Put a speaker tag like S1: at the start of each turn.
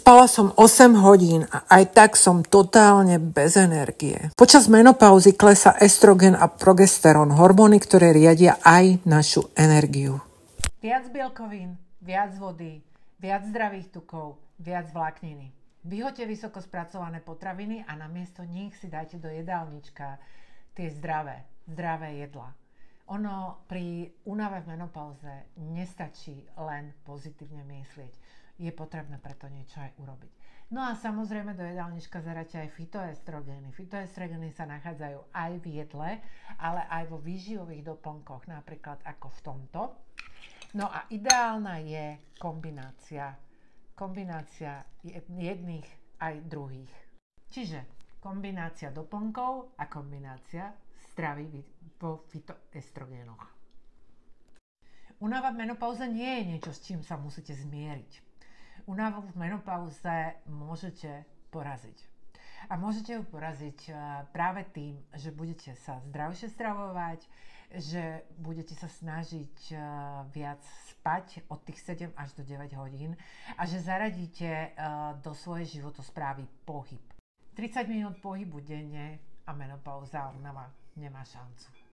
S1: Spala som 8 hodín a aj tak som totálne bez energie. Počas menopauzy klesá estrogen a progesterón, hormóny, ktoré riadia aj našu energiu.
S2: Viac bielkovín, viac vody, viac zdravých tukov, viac vlákniny. Vyhoďte vysoko spracované potraviny a namiesto nich si dajte do jedálnička tie zdravé jedlá. Ono pri únave v menopauze nestačí len pozitívne myslieť. Je potrebné preto niečo aj urobiť. No a samozrejme do jedálnička zaráte aj fytoestrogény. Fytoestrogény sa nachádzajú aj v jedle, ale aj vo výživových doplnkoch, napríklad ako v tomto. No a ideálna je kombinácia jedných aj druhých. Čiže kombinácia doplnkov a kombinácia stravy vo fytoestrogénoch. Únava v menopauze nie je niečo, s čím sa musíte zmieriť. Únavu v menopauze môžete poraziť. A môžete ju poraziť práve tým, že budete sa zdravšie stravovať, že budete sa snažiť viac spať od tých 7 až do 9 hodín a že zaradíte do svojej životosprávy pohyb. 30 minút pohybu denne a menopauza únava nemá šancu.